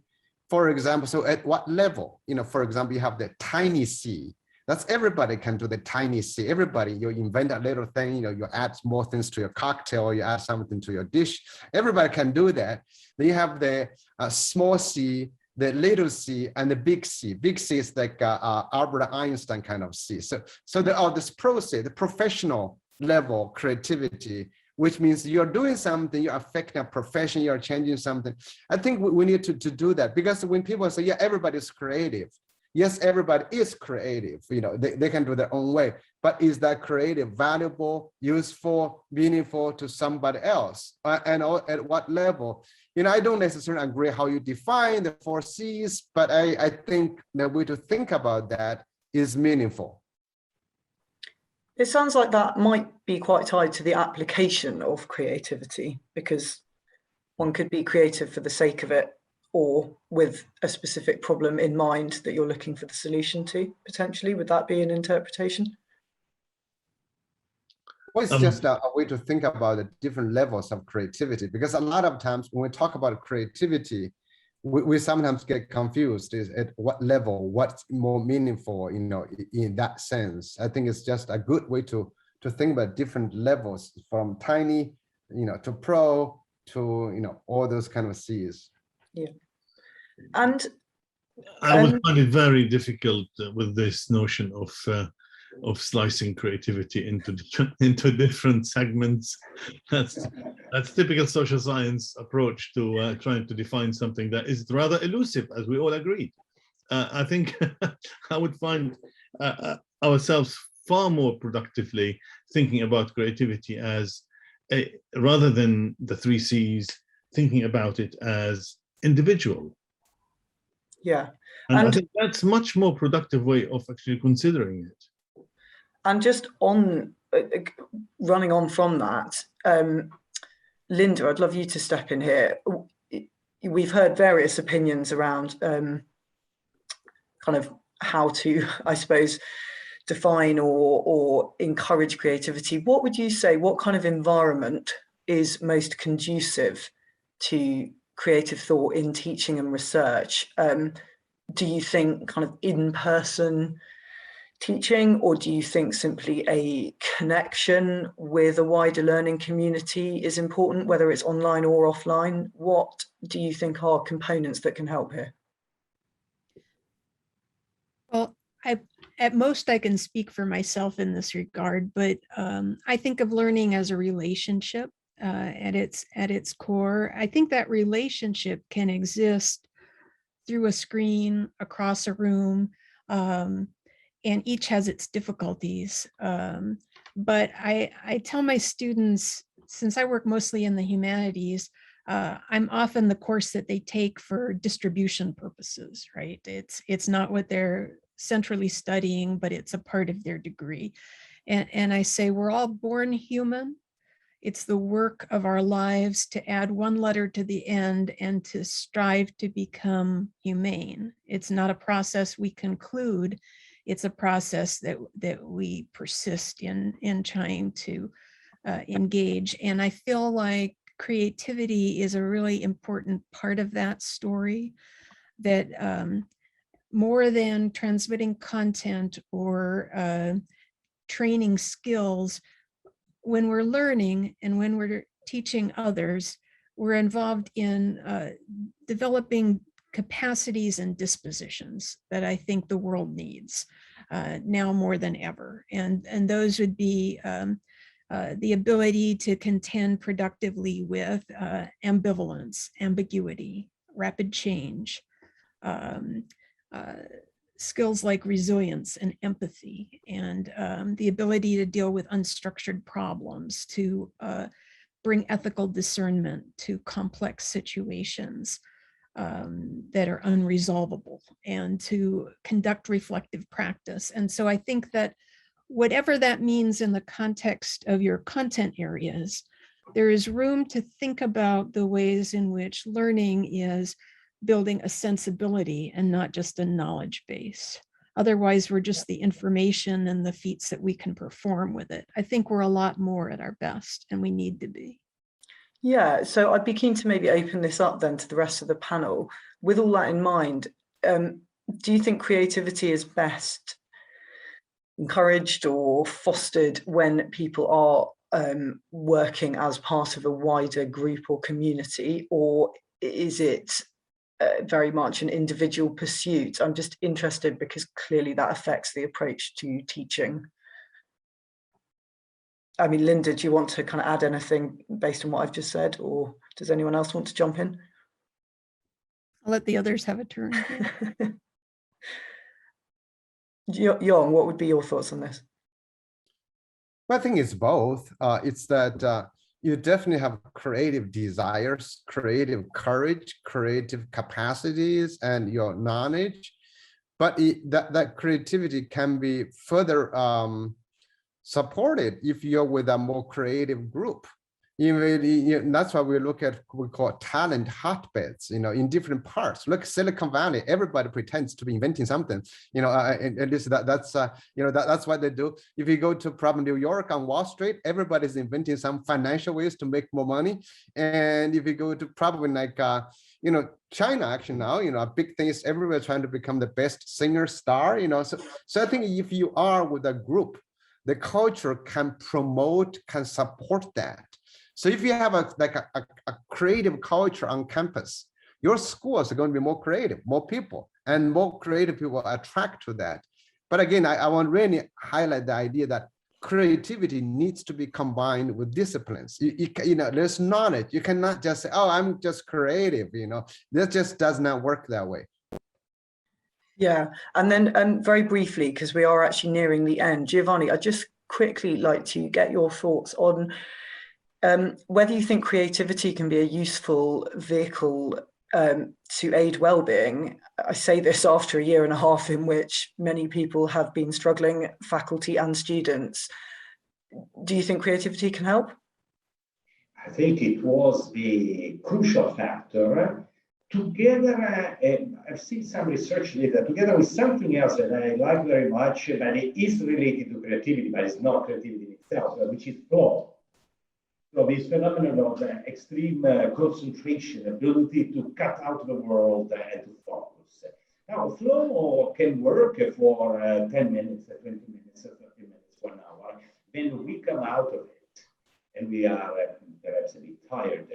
Speaker 3: For example, so at what level? For example, you have the tiny C. That's everybody can do the tiny C. Everybody, you invent a little thing, you add more things to your cocktail, you add something to your dish. Everybody can do that. Then you have the small C, the little c, and the big C. Big C is like Albert Einstein kind of C. So this process, the professional level creativity, which means you're doing something, you're affecting a profession, you're changing something. I think we need to do that, because when people say, yeah, everybody's creative, Yes, everybody is creative, they can do their own way, but is that creative valuable, useful, meaningful to somebody else? And at what level? I don't necessarily agree how you define the 4 C's, but I think the way to think about that is meaningful.
Speaker 1: It sounds like that might be quite tied to the application of creativity, because one could be creative for the sake of it, or with a specific problem in mind that you're looking for the solution to, potentially. Would that be an interpretation?
Speaker 3: Well, it's just a way to think about the different levels of creativity, because a lot of times when we talk about creativity, we sometimes get confused is at what level, what's more meaningful, in that sense. I think it's just a good way to think about different levels, from tiny, to pro, to, all those kind of C's.
Speaker 1: Yeah. And
Speaker 2: I would find it very difficult with this notion of slicing creativity into different segments. That's typical social science approach to trying to define something that is rather elusive, as we all agreed. I think I would find ourselves far more productively thinking about creativity as rather than the 3 C's, thinking about it as individual.
Speaker 1: Yeah.
Speaker 2: And I think that's much more productive way of actually considering it.
Speaker 1: And just on running on from that, Linda, I'd love you to step in here. We've heard various opinions around kind of how to, I suppose, define or encourage creativity. What would you say, what kind of environment is most conducive to creative thought in teaching and research? Do you think kind of in-person teaching, or do you think simply a connection with a wider learning community is important, whether it's online or offline? What do you think are components that can help here?
Speaker 4: Well, at most I can speak for myself in this regard, but I think of learning as a relationship at its core. I think that relationship can exist through a screen, across a room, and each has its difficulties. But I tell my students, since I work mostly in the humanities, I'm often the course that they take for distribution purposes, right? It's not what they're centrally studying, but it's a part of their degree. And I say, we're all born human. It's the work of our lives to add one letter to the end and to strive to become humane. It's not a process we conclude. It's a process that we persist in trying to engage. And I feel like creativity is a really important part of that story, that more than transmitting content or training skills, when we're learning and when we're teaching others, we're involved in developing capacities and dispositions that I think the world needs now more than ever. And those would be the ability to contend productively with ambivalence, ambiguity, rapid change, skills like resilience and empathy, and the ability to deal with unstructured problems, to bring ethical discernment to complex situations that are unresolvable, and to conduct reflective practice. And so I think that whatever that means in the context of your content areas, there is room to think about the ways in which learning is building a sensibility and not just a knowledge base. Otherwise, we're just the information and the feats that we can perform with it. I think we're a lot more at our best, and we need to be.
Speaker 1: Yeah, so I'd be keen to maybe open this up then to the rest of the panel. With all that in mind, do you think creativity is best encouraged or fostered when people are working as part of a wider group or community, or is it very much an individual pursuit? I'm just interested because clearly that affects the approach to teaching. I mean, Linda, do you want to kind of add anything based on what I've just said, or does anyone else want to jump in?
Speaker 4: I'll let the others have a turn.
Speaker 1: Jon, what would be your thoughts on this?
Speaker 3: Well, I think it's both. It's that you definitely have creative desires, creative courage, creative capacities, and your knowledge. But that creativity can be further supported if you're with a more creative group. That's why we look at what we call talent hotbeds, in different parts. Look, Silicon Valley, everybody pretends to be inventing something, at least that's what they do. If you go to probably New York on Wall Street, everybody's inventing some financial ways to make more money. And if you go to probably like, China actually now, a big thing is everywhere trying to become the best singer star, so I think if you are with a group, the culture can promote, can support that. So if you have a creative culture on campus, your schools are going to be more creative, more people, and more creative people attract to that. But again, I want to really highlight the idea that creativity needs to be combined with disciplines. There's knowledge. You cannot just say, oh, I'm just creative, that just does not work that way.
Speaker 1: Yeah, and then very briefly, because we are actually nearing the end, Giovanni, I'd just quickly like to get your thoughts on whether you think creativity can be a useful vehicle to aid well-being. I say this after a year and a half in which many people have been struggling, faculty and students. Do you think creativity can help?
Speaker 5: I think it was the crucial factor. Together, I've seen some research data, together with something else that I like very much, that it is related to creativity, but it's not creativity in itself, which is flow. So this phenomenon of extreme concentration, ability to cut out the world and to focus. Now, flow can work for 10 minutes, 20 minutes, 30 minutes, 1 hour. Then we come out of it and we are perhaps a bit tired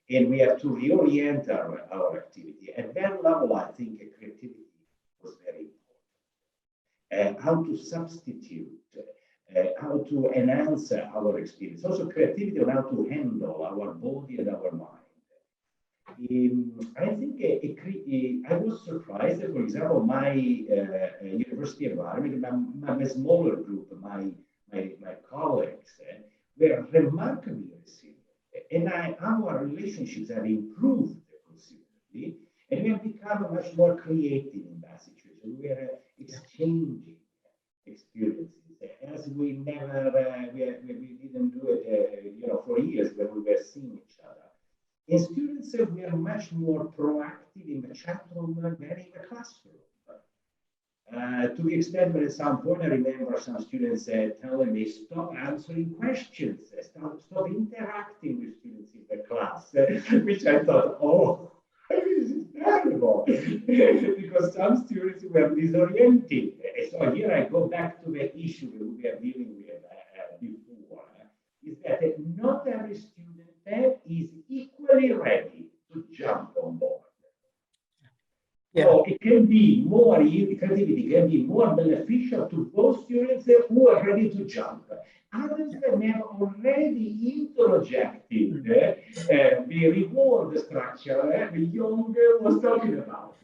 Speaker 5: and we have to reorient our activity. At that level, I think creativity was very important. How to substitute, how to enhance our experience. Also creativity on how to handle our body and our mind. I think I was surprised that, for example, my university environment, my smaller group, my colleagues were remarkably resilient. And our relationships have improved considerably, and we have become much more creative in that situation. We are exchanging experiences as we never, we didn't do it, for years when we were seeing each other. And students were much more proactive in the chat room than in the classroom. To the extent that at some point I remember some students telling me, stop answering questions, stop interacting with students in the class, which I thought, oh, this is terrible, because some students were disoriented. So here I go back to the issue that we were dealing with before, is that not every student is equally ready to jump on board. Yeah. So it can be more, creativity can be more beneficial to those students who are ready to jump. Others that have already introjected the reward structure the young was talking about.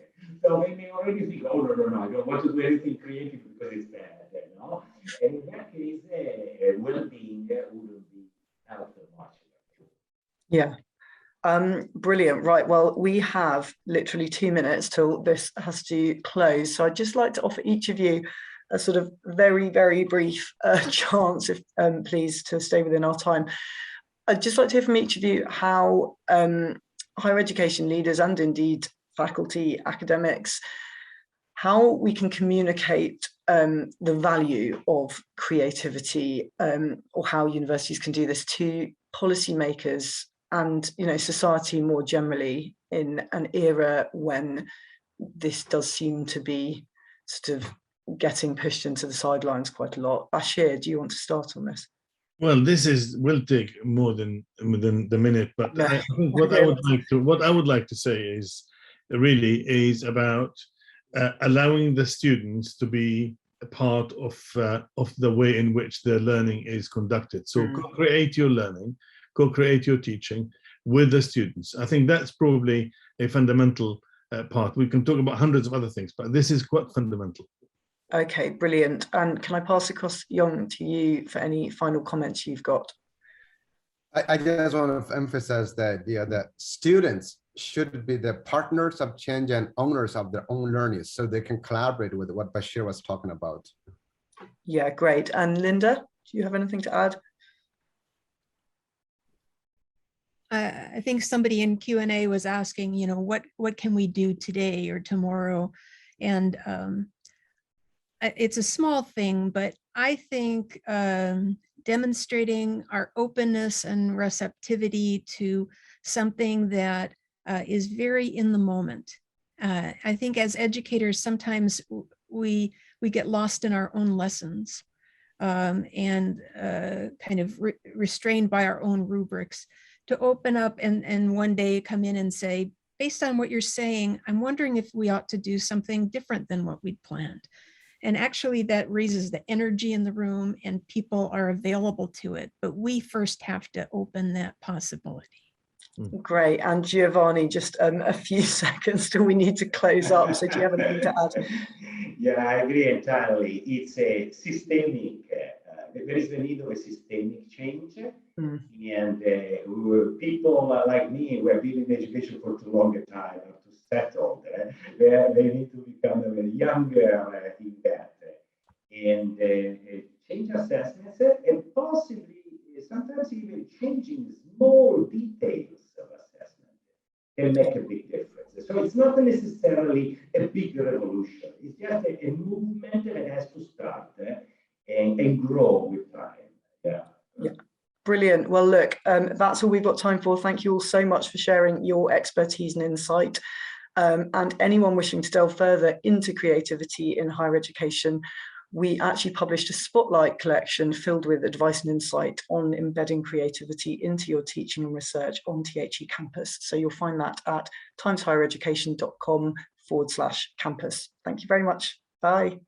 Speaker 5: So they may already think, oh, no, I don't want to do anything creative because it's bad. And in that case, well-being wouldn't be helped much.
Speaker 1: Yeah. Brilliant. Right. Well, we have literally 2 minutes till this has to close. So I'd just like to offer each of you a sort of very, very brief chance, if please, to stay within our time. I'd just like to hear from each of you how higher education leaders and indeed faculty, academics, how we can communicate the value of creativity or how universities can do this to policymakers and society more generally in an era when this does seem to be sort of getting pushed into the sidelines quite a lot. Bashir, do you want to start on this?
Speaker 2: Well, this will take more than the minute, but no. I think what I would like to say is about allowing the students to be a part of the way in which their learning is conducted. So co-create your learning, co-create your teaching with the students. I think that's probably a fundamental part. We can talk about hundreds of other things, but this is quite fundamental.
Speaker 1: Okay, brilliant. And can I pass across, Young, to you for any final comments you've got?
Speaker 3: I just want to emphasize the idea that students should be the partners of change and owners of their own learning, so they can collaborate with what Bashir was talking about.
Speaker 1: Yeah, great. And Linda, do you have anything to add?
Speaker 4: I think somebody in Q&A was asking, you know, what can we do today or tomorrow? And it's a small thing, but I think demonstrating our openness and receptivity to something that is very in the moment. I think as educators, sometimes we get lost in our own lessons and kind of restrained by our own rubrics. To open up and one day come in and say, based on what you're saying, I'm wondering if we ought to do something different than what we'd planned. And actually that raises the energy in the room and people are available to it. But we first have to open that possibility.
Speaker 1: Great. And Giovanni, just a few seconds till we need to close up. So do you have anything to add?
Speaker 5: Yeah, I agree entirely. It's a systemic, there is the need of a systemic change. And people like me who have been in education for too long a time have to settle. They need to become younger in that. And change assessments and possibly sometimes even changing small details of assessment can make a big difference. So it's not necessarily a big revolution. It's just a movement that has to start and grow with time. Yeah.
Speaker 1: Brilliant. Well, look, that's all we've got time for. Thank you all so much for sharing your expertise and insight. And anyone wishing to delve further into creativity in higher education, we actually published a spotlight collection filled with advice and insight on embedding creativity into your teaching and research on THE Campus. So you'll find that at timeshighereducation.com/campus. Thank you very much. Bye.